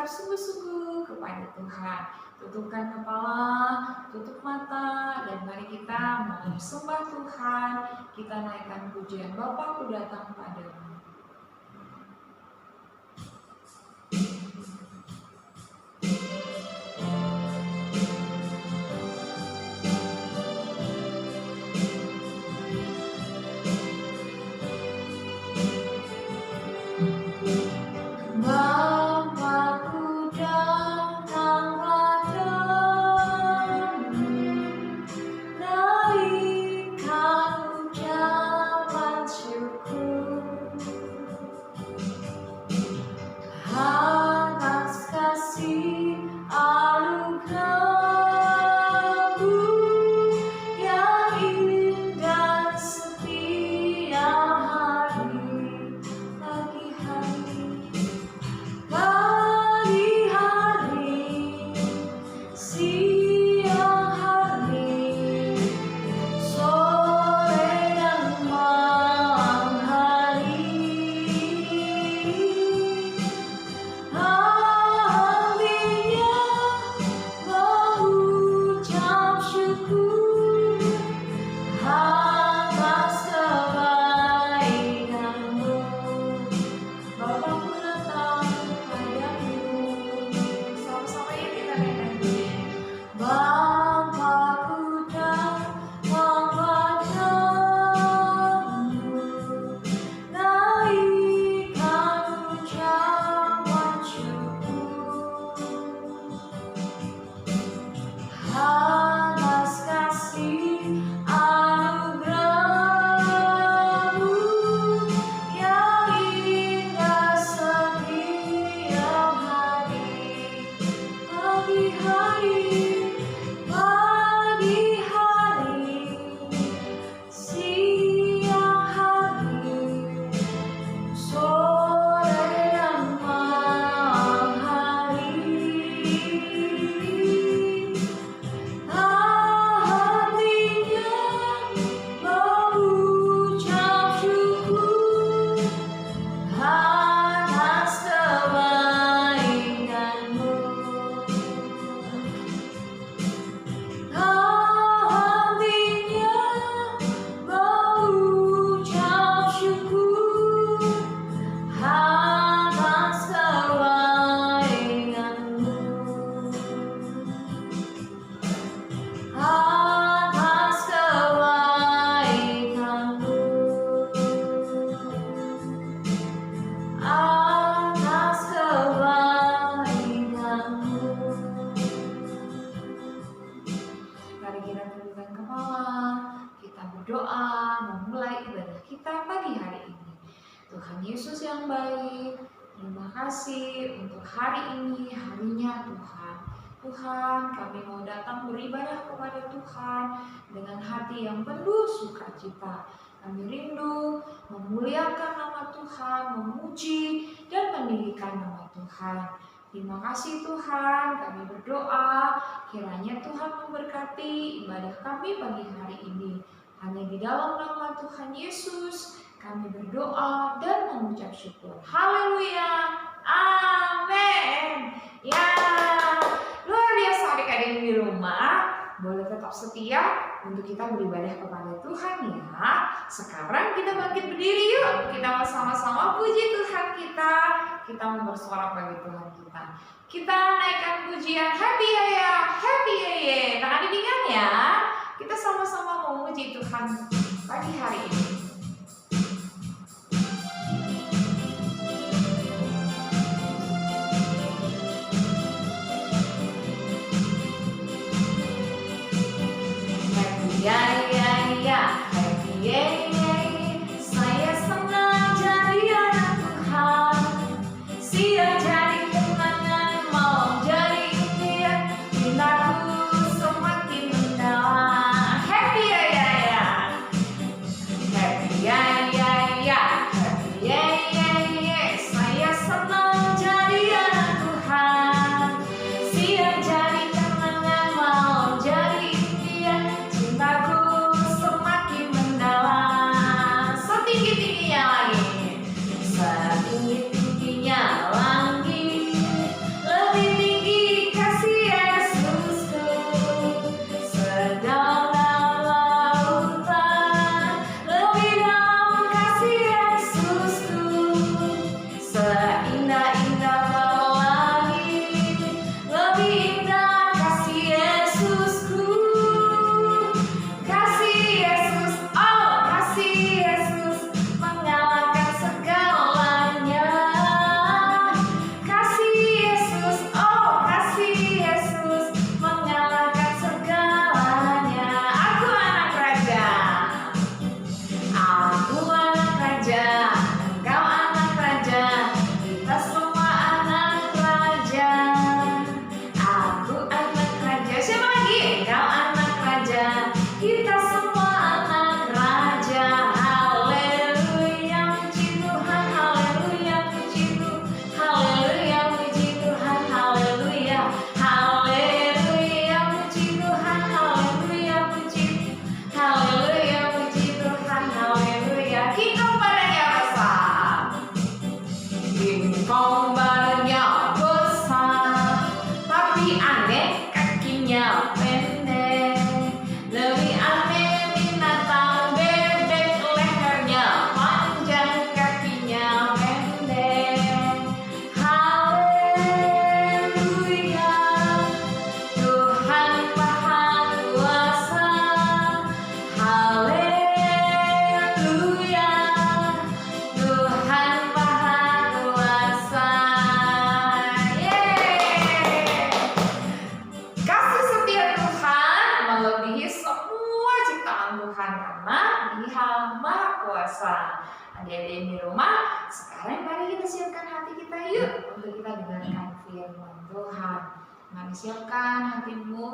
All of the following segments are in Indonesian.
berucap sungguh-sungguh kepada Tuhan. Tutupkan kepala, tutup mata, dan mari kita menyembah Tuhan. Kita naikkan pujian Bapa, Ku datang padamu. Tuhan Yesus yang baik, terima kasih untuk hari ini, harinya Tuhan. Tuhan, kami mau datang beribadah kepada Tuhan dengan hati yang penuh sukacita. Kami rindu memuliakan nama Tuhan, memuji dan meninggikan nama Tuhan. Terima kasih Tuhan, kami berdoa kiranya Tuhan memberkati ibadah kami pagi hari ini. Hanya di dalam nama Tuhan Yesus kami berdoa dan mengucap syukur. Haleluya, amin. Ya, luar biasa adik-adik di rumah. Boleh tetap setia untuk kita beribadah kepada Tuhan ya. Sekarang kita bangkit berdiri yuk. Kita sama-sama puji Tuhan kita. Kita bersorak bagi Tuhan kita. Kita naikkan pujian happy ya, happy ya. Nah, adik ingat ya. Kita sama-sama memuji Tuhan pagi hari ini. Ya ya ya, happy ya ya, saya senang jadi anak Tuhan. Siap jadi kemenangan, mau jadi impian, cintaku semakin mendalam. Happy ya ya ya, happy Adik-adik di rumah, sekarang mari kita siapkan hati kita yuk untuk kita dengarkan firman Tuhan. Mari siapkan hatimu,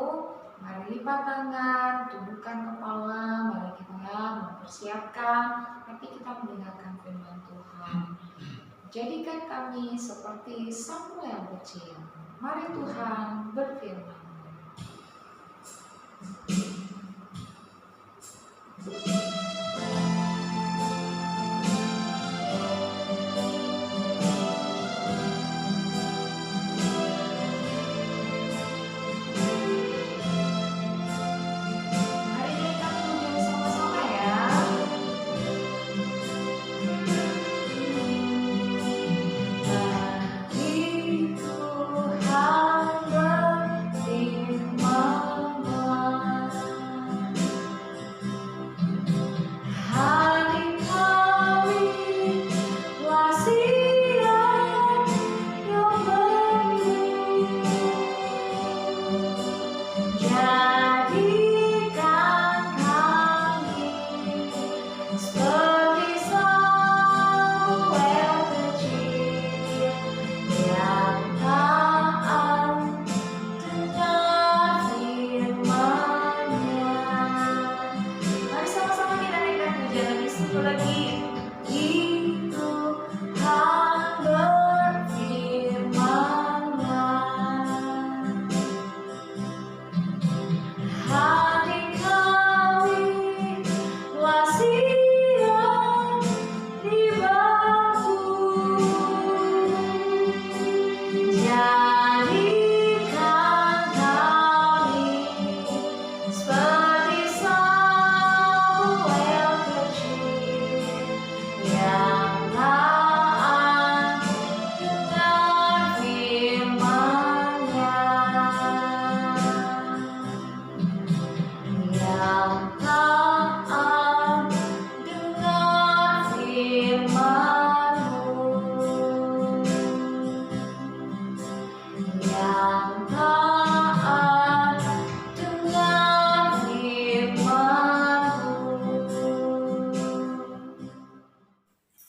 mari lipat tangan, tundukkan kepala, mari kita mempersiapkan hati kita mendengarkan firman Tuhan. Jadikan kami seperti Samuel kecil. Mari Tuhan berfirman.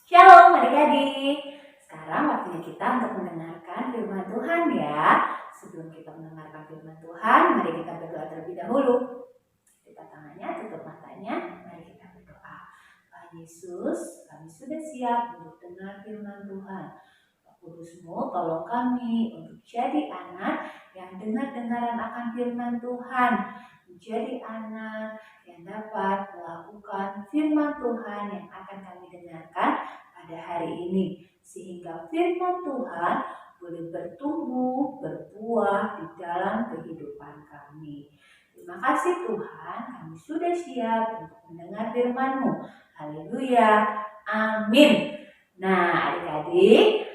Shalom adik-adik. Sekarang waktunya kita untuk mendengarkan firman Tuhan ya. Sebelum kita mendengarkan firman Tuhan, mari kita berdoa terlebih dahulu. Lipat tangannya, tutup matanya, mari kita berdoa. Tuhan Yesus, kami sudah siap untuk dengar firman Tuhan. Roh Kudus-Mu tolong kami untuk jadi anak yang dengar-dengaran akan firman Tuhan. Menjadi anak yang dapat melakukan firman Tuhan yang akan kami dengarkan pada hari ini, sehingga firman Tuhan boleh bertumbuh, berbuah di dalam kehidupan kami. Terima kasih Tuhan, kami sudah siap untuk mendengar firman-Mu. Haleluya, amin. Nah adik-adik,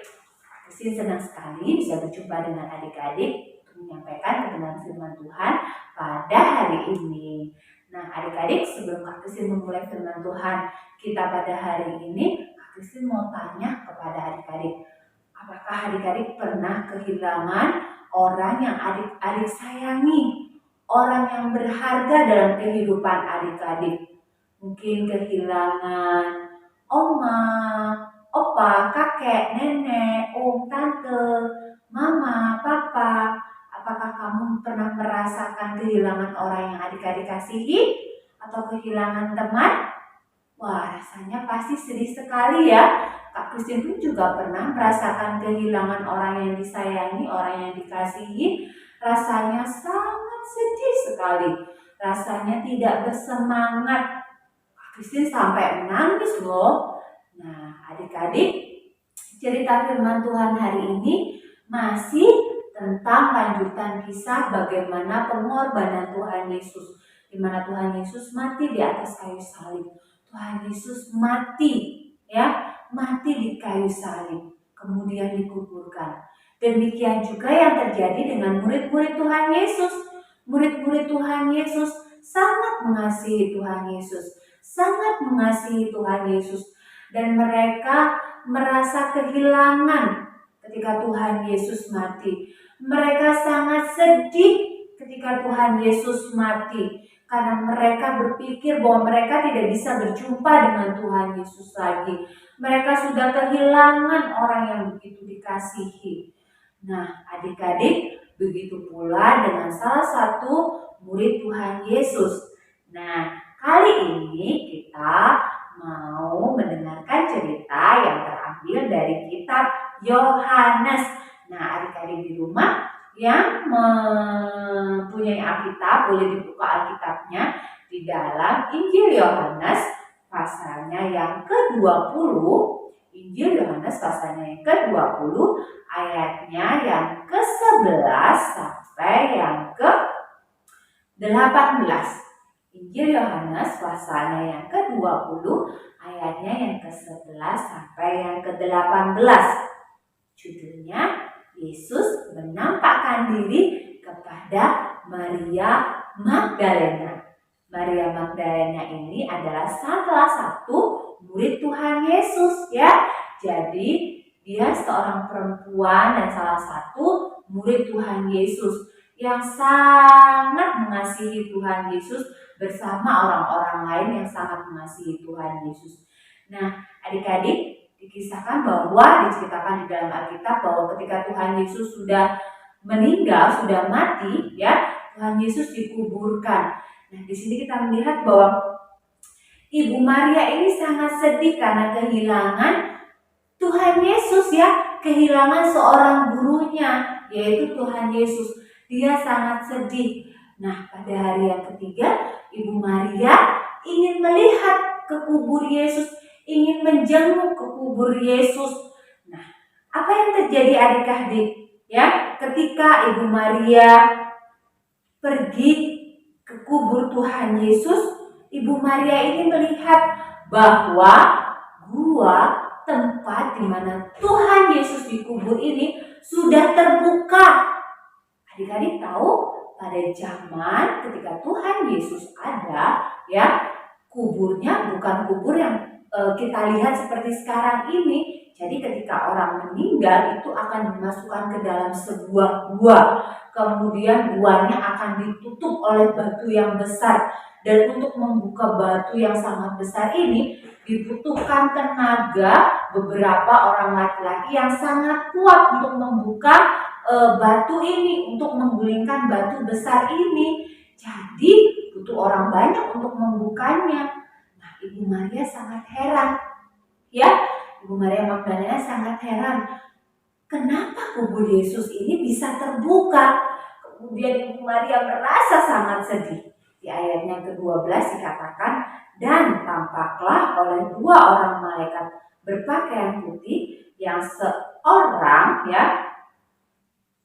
Christine senang sekali bisa berjumpa dengan adik-adik untuk menyampaikan kebenaran firman Tuhan pada hari ini. Nah adik-adik, sebelum Kak Christine memulai firman Tuhan kita pada hari ini, Kak Christine mau tanya kepada adik-adik, apakah adik-adik pernah kehilangan orang yang adik-adik sayangi, orang yang berharga dalam kehidupan adik-adik? Mungkin kehilangan oma, opa, kakek, nenek, om, tante, mama, papa. Apakah kamu pernah merasakan kehilangan orang yang adik-adik kasihi? Atau kehilangan teman? Wah, rasanya pasti sedih sekali ya. Kak Christine pun juga pernah merasakan kehilangan orang yang disayangi, orang yang dikasihi. Rasanya sangat sedih sekali. Rasanya tidak bersemangat. Kak Christine sampai menangis loh. Nah, adik-adik, cerita firman Tuhan hari ini masih tentang lanjutan kisah bagaimana pengorbanan Tuhan Yesus, di mana Tuhan Yesus mati di atas kayu salib. Tuhan Yesus mati, ya, mati di kayu salib, kemudian dikuburkan. Demikian juga yang terjadi dengan murid-murid Tuhan Yesus. Murid-murid Tuhan Yesus sangat mengasihi Tuhan Yesus, sangat mengasihi Tuhan Yesus, dan mereka merasa kehilangan ketika Tuhan Yesus mati. Mereka sangat sedih ketika Tuhan Yesus mati, karena mereka berpikir bahwa mereka tidak bisa berjumpa dengan Tuhan Yesus lagi. Mereka sudah kehilangan orang yang begitu dikasihi. Nah, adik-adik, begitu pula dengan salah satu murid Tuhan Yesus. Nah, kali ini kita mau mendengarkan cerita yang terambil dari kitab Yohanes. Nah, adik-adik di rumah yang mempunyai Alkitab boleh dibuka Alkitabnya di dalam Injil Yohanes pasalnya yang ke-20. Injil Yohanes pasalnya yang ke-20 ayatnya yang ke-11 sampai yang ke-18. Injil Yohanes pasalnya yang ke-20 ayatnya yang ke-11 sampai yang ke-18. Judulnya Yesus menampakkan diri kepada Maria Magdalena. Maria Magdalena ini adalah salah satu murid Tuhan Yesus ya. Jadi dia seorang perempuan dan salah satu murid Tuhan Yesus yang sangat mengasihi Tuhan Yesus bersama orang-orang lain yang sangat mengasihi Tuhan Yesus. Nah, adik-adik, dikisahkan bahwa diceritakan di dalam Alkitab bahwa ketika Tuhan Yesus sudah meninggal, sudah mati, ya, Tuhan Yesus dikuburkan. Nah, di sini kita melihat bahwa Ibu Maria ini sangat sedih karena kehilangan Tuhan Yesus ya, kehilangan seorang gurunya, yaitu Tuhan Yesus. Dia sangat sedih. Nah, pada hari yang ketiga, Ibu Maria ingin melihat ke kubur Yesus, ingin menjenguk ke kubur Yesus. Nah, apa yang terjadi adik-adik? Ya, ketika Ibu Maria pergi ke kubur Tuhan Yesus, Ibu Maria ini melihat bahwa gua tempat di mana Tuhan Yesus dikubur ini sudah terbuka. Adik-adik tahu pada zaman ketika Tuhan Yesus ada, ya, kuburnya bukan kubur yang kita lihat seperti sekarang ini. Jadi ketika orang meninggal itu akan dimasukkan ke dalam sebuah gua. Kemudian guanya akan ditutup oleh batu yang besar. Dan untuk membuka batu yang sangat besar ini dibutuhkan tenaga beberapa orang laki-laki yang sangat kuat untuk membuka batu ini, untuk menggulingkan batu besar ini. Jadi butuh orang banyak untuk membukanya. Nah, Ibu Maria sangat heran. Ya, Ibu Maria Magdalena sangat heran. Kenapa kubur Yesus ini bisa terbuka? Kemudian Ibu Maria merasa sangat sedih. Di ayatnya ke-12 dikatakan, dan tampaklah oleh dua orang malaikat berpakaian putih yang seorang ya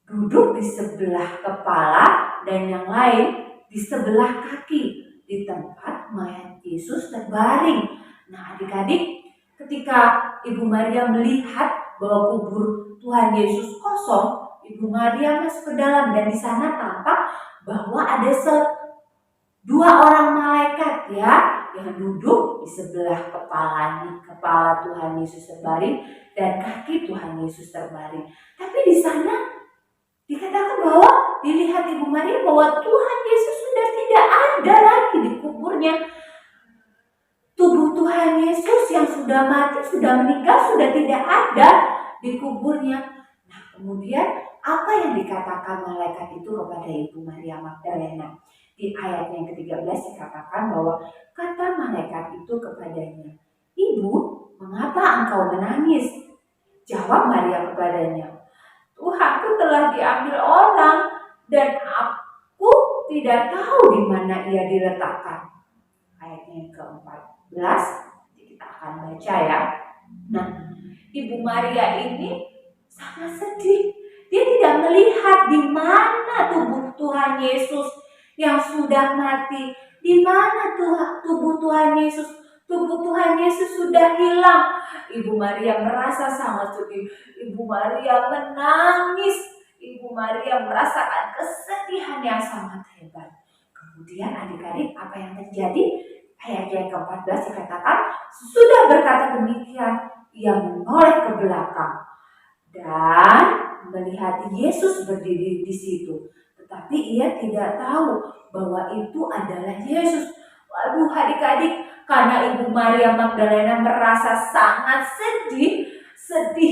duduk di sebelah kepala dan yang lain di sebelah kaki di tempat mayat Yesus terbaring. Nah, adik-adik, ketika Ibu Maria melihat bahwa kubur Tuhan Yesus kosong, Ibu Maria masuk ke dalam dan di sana tampak bahwa ada dua orang malaikat ya yang duduk di sebelah kepala Tuhan Yesus terbaring dan kaki Tuhan Yesus terbaring. Tapi di sana dikatakan bahwa dilihat Ibu Maria bahwa Tuhan Yesus sudah tidak ada lagi di kuburnya. Tubuh Tuhan Yesus yang sudah mati, sudah meninggal, sudah tidak ada di kuburnya. Nah, kemudian apa yang dikatakan malaikat itu kepada Ibu Maria Magdalena? Di ayat yang ke-13 dikatakan bahwa kata malaikat itu kepadanya, "Ibu, mengapa engkau menangis?" Jawab Maria kepadanya, "Tuhanku telah diambil orang dan aku tidak tahu di mana ia diletakkan." Ayatnya yang ke-14 kita akan baca ya. Nah, Ibu Maria ini sangat sedih. Dia tidak melihat di mana tubuh Tuhan Yesus yang sudah mati. Di mana tubuh Tuhan Yesus? Tubuh Tuhan Yesus sudah hilang. Ibu Maria merasa sangat sedih. Ibu Maria menangis. Ibu Maria merasakan kesedihan yang sangat hebat. Kemudian adik-adik, apa yang terjadi? Ayat yang ke-14 dikatakan, sudah berkata demikian, ia menoleh ke belakang dan melihat Yesus berdiri di situ. tapi ia tidak tahu bahwa itu adalah Yesus. Waduh adik-adik, karena Ibu Maria Magdalena merasa sangat sedih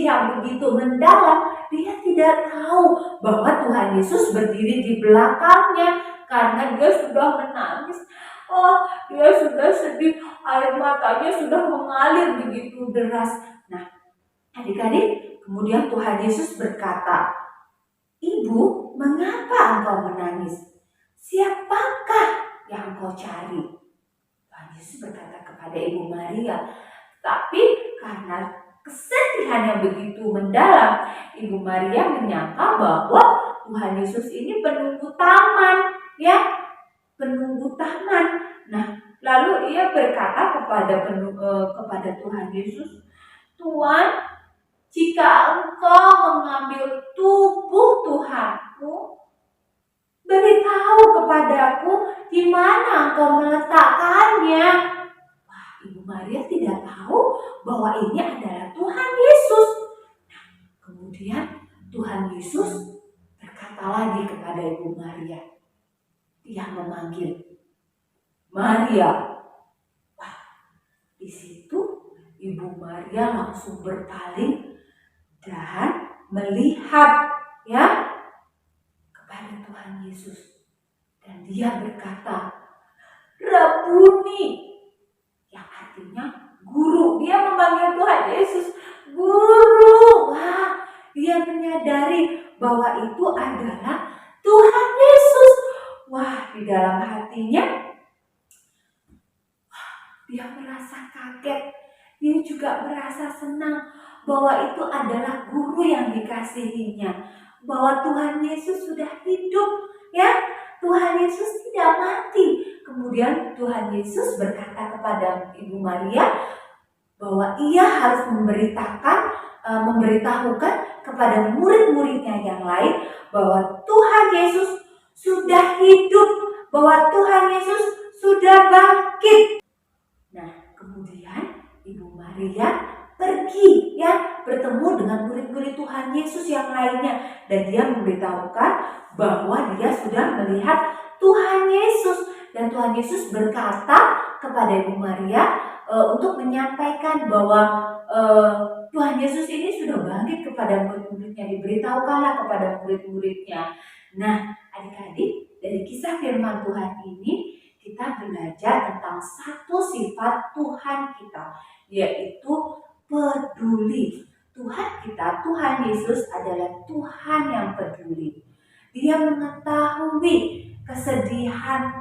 yang begitu mendalam, dia tidak tahu bahwa Tuhan Yesus berdiri di belakangnya karena dia sudah menangis. Oh, dia sudah sedih, air matanya sudah mengalir begitu deras. Nah, adik-adik, kemudian Tuhan Yesus berkata, "Ibu, mengapa engkau menangis? Siapakah yang engkau cari?" Tuhan Yesus berkata kepada Ibu Maria. Tapi karena kesedihan yang begitu mendalam, Ibu Maria menyangka bahwa Tuhan Yesus ini penunggu taman, ya, penunggu taman. Nah, lalu ia berkata kepada Tuhan Yesus, "Tuhan, jika engkau mengambil tubuh Tuhanku, beritahu kepadaku di mana engkau meletakkannya." Wah, Ibu Maria tidak tahu bahwa ini adalah Tuhan Yesus. Nah, kemudian Tuhan Yesus berkata lagi kepada Ibu Maria. Dia memanggil, "Maria." Wah, di situ Ibu Maria langsung berpaling dan melihat, ya, kepada Tuhan Yesus. Dan dia berkata, "Rabuni," yang artinya guru. Dia memanggil Tuhan Yesus guru. Wah, dia menyadari bahwa itu adalah Tuhan Yesus. Wah, di dalam hatinya dia merasa kaget. Dia juga merasa senang bahwa itu adalah guru yang dikasihinya. Bahwa Tuhan Yesus sudah hidup, ya. Tuhan Yesus tidak mati. Kemudian Tuhan Yesus berkata kepada Ibu Maria bahwa ia harus memberitahukan kepada murid-muridnya yang lain bahwa Tuhan Yesus sudah hidup, bahwa Tuhan Yesus sudah bangkit. Nah, kemudian Ibu Maria pergi, ya, bertemu dengan murid-murid Tuhan Yesus yang lainnya, dan dia memberitahukan bahwa dia sudah melihat Tuhan Yesus, dan Tuhan Yesus berkata kepada Ibu Maria untuk menyampaikan bahwa Tuhan Yesus ini sudah bangkit kepada murid-muridnya, diberitahukanlah kepada murid-muridnya. Nah, adik-adik, dari kisah firman Tuhan ini kita belajar tentang satu sifat Tuhan kita, yaitu peduli. Tuhan kita, Tuhan Yesus adalah Tuhan yang peduli. Dia mengetahui kesedihan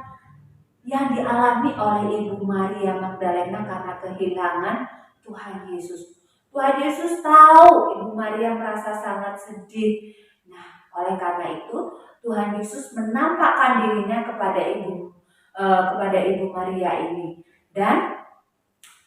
yang dialami oleh Ibu Maria Magdalena karena kehilangan Tuhan Yesus. Tuhan Yesus tahu Ibu Maria merasa sangat sedih. Nah, oleh karena itu Tuhan Yesus menampakkan dirinya kepada Ibu Maria ini, dan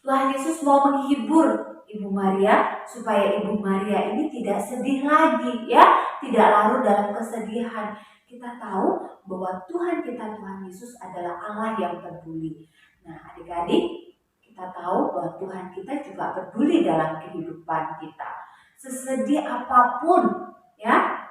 Tuhan Yesus mau menghibur Ibu Maria supaya Ibu Maria ini tidak sedih lagi, ya, tidak larut dalam kesedihan. Kita tahu bahwa Tuhan kita, Tuhan Yesus adalah Allah yang peduli. Nah, adik-adik, kita tahu bahwa Tuhan kita juga peduli dalam kehidupan kita. Sesedih apapun, ya,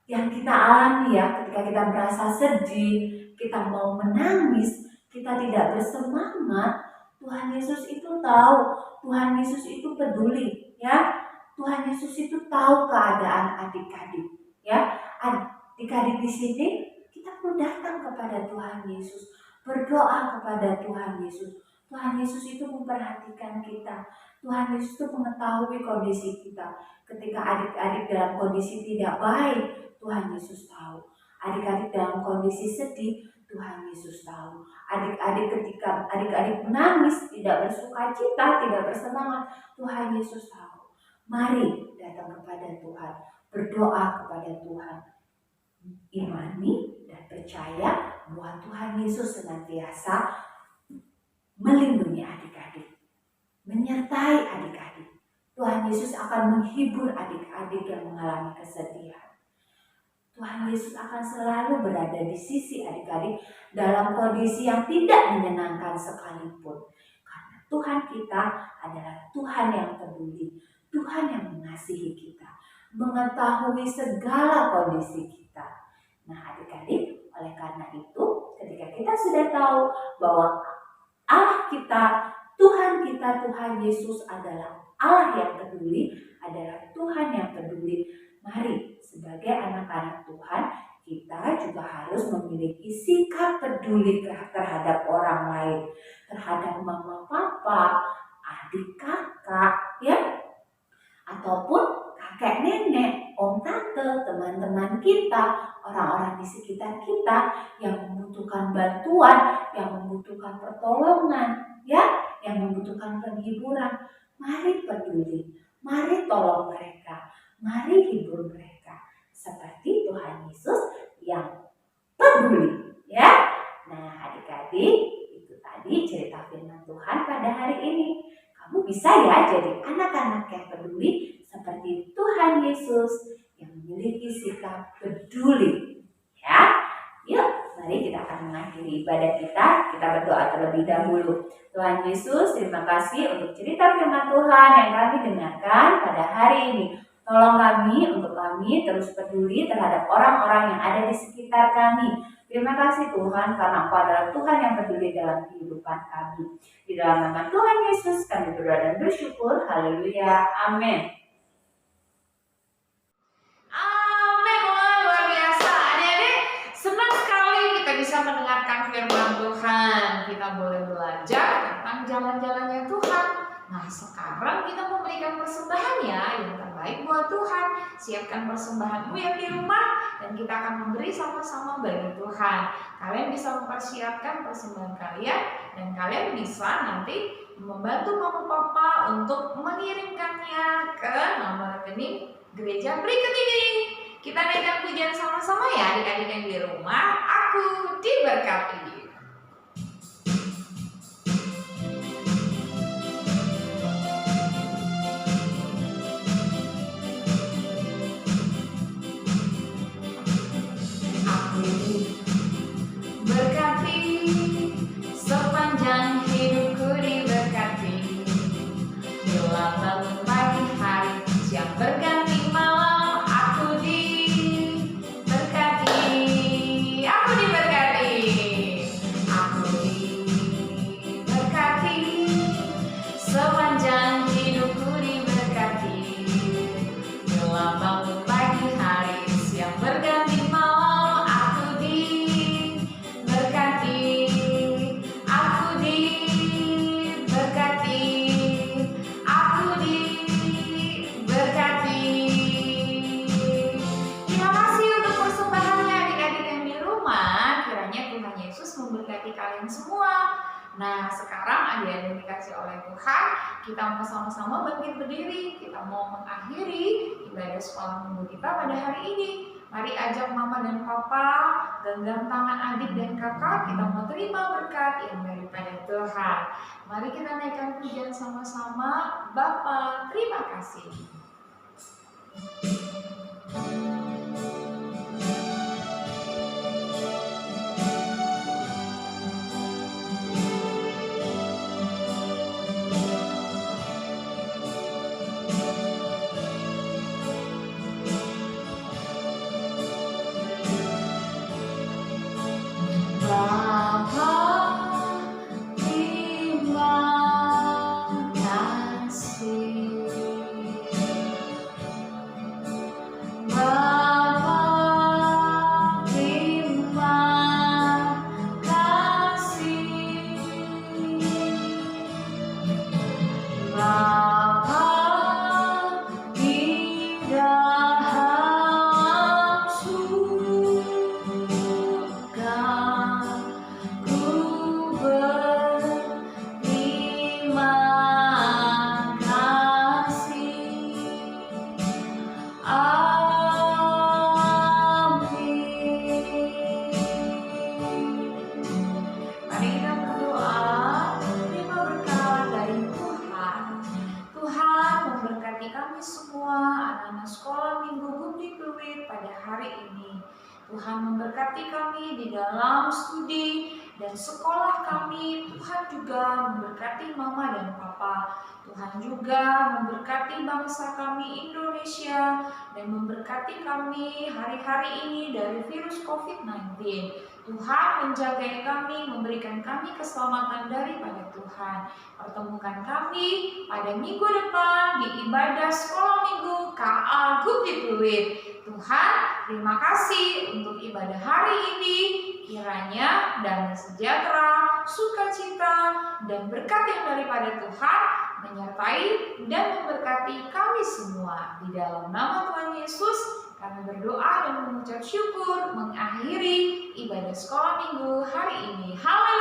yang kita alami, ya, ketika kita merasa sedih, kita mau menangis, kita tidak bersemangat, Tuhan Yesus itu tahu, Tuhan Yesus itu peduli, ya. Tuhan Yesus itu tahu keadaan adik-adik, ya. Adik-adik di sini kita perlu datang kepada Tuhan Yesus, berdoa kepada Tuhan Yesus. Tuhan Yesus itu memperhatikan kita. Tuhan Yesus itu mengetahui kondisi kita. Ketika adik-adik dalam kondisi tidak baik, Tuhan Yesus tahu. Adik-adik dalam kondisi sedih, Tuhan Yesus tahu. Adik-adik ketika adik-adik menangis, tidak bersukacita, tidak bersemangat, Tuhan Yesus tahu. Mari datang kepada Tuhan, berdoa kepada Tuhan. Imani dan percaya bahwa Tuhan Yesus senantiasa melindungi adik-adik, menyertai adik-adik. Tuhan Yesus akan menghibur adik-adik yang mengalami kesedihan. Tuhan Yesus akan selalu berada di sisi adik-adik dalam kondisi yang tidak menyenangkan sekalipun. Karena Tuhan kita adalah Tuhan yang peduli, Tuhan yang mengasihi kita. mengetahui segala kondisi kita. Nah adik-adik, oleh karena itu ketika kita sudah tahu bahwa Allah kita, Tuhan kita, Tuhan Yesus adalah Allah yang peduli, adalah Tuhan yang peduli. Mari sebagai anak-anak Tuhan, kita juga harus memiliki sikap peduli terhadap orang lain, terhadap mama papa, adik kakak, ya, ataupun kakek nenek, om tante, teman-teman kita, orang-orang di sekitar kita yang membutuhkan bantuan, yang membutuhkan pertolongan, ya, yang membutuhkan penghiburan. Mari peduli, mari tolong mereka, mari hibur mereka seperti Tuhan Yesus yang peduli, ya. Nah adik-adik, itu tadi cerita firman Tuhan pada hari ini. Kamu bisa ya jadi anak-anak yang peduli seperti Tuhan Yesus yang memiliki sikap peduli, ya. Yuk, mari kita akan mengakhiri ibadah kita. Kita berdoa terlebih dahulu. Tuhan Yesus, terima kasih untuk cerita firman Tuhan yang kami dengarkan pada hari ini. Tolong kami untuk kami terus peduli terhadap orang-orang yang ada di sekitar kami. Terima kasih Tuhan karena Engkau adalah Tuhan yang peduli dalam kehidupan kami. Di dalam nama Tuhan Yesus kami berdoa dan bersyukur. Haleluya. Amin. Amin, luar biasa. Adik-adik, senang sekali kita bisa mendengarkan firman Tuhan. Kita boleh belajar tentang jalan-jalannya Tuhan. Nah, sekarang kita memberikan persembahan ya yang terbaik buat Tuhan. Siapkan persembahanmu yang di rumah dan kita akan memberi sama-sama bagi Tuhan. Kalian bisa mempersiapkan persembahan kalian dan kalian bisa nanti membantu mama papa untuk mengirimkannya ke nomor rekening gereja berikut ini. Kita naikkan pujian sama-sama ya adik-adik yang di rumah. Aku diberkati. Berkati sepanjang hidupku diberkati, bila bangun pagi hari, siang berganti malam, aku diberkati, aku diberkati, aku diberkati, sepanjang hidupku diberkati, bila bangun pagi hari, siang berganti malam. Kalian semua. Nah, sekarang adik-adik dikasih oleh Tuhan, kita mau sama-sama bangkit berdiri. Kita mau mengakhiri ibadah sekolah minggu kita pada hari ini. Mari ajak mama dan papa, genggam tangan adik dan kakak, kita mau terima berkat yang daripada Tuhan. Mari kita naikkan pujian sama-sama. Bapa, terima kasih. Tuhan memberkati kami di dalam studi dan sekolah kami. Tuhan juga memberkati mama dan papa. Tuhan juga memberkati bangsa kami Indonesia dan memberkati kami hari-hari ini dari virus COVID-19. Tuhan menjaga kami, memberikan kami keselamatan daripada Tuhan. Pertemukan kami pada minggu depan di ibadah sekolah minggu KA Bukit Pluit. Tuhan, terima kasih untuk ibadah hari ini. Kiranya damai sejahtera, sukacita, dan berkat yang daripada Tuhan menyertai dan memberkati kami semua. Di dalam nama Tuhan Yesus, kami berdoa dan mengucap syukur mengakhiri ibadah sekolah minggu hari ini. Haleluya.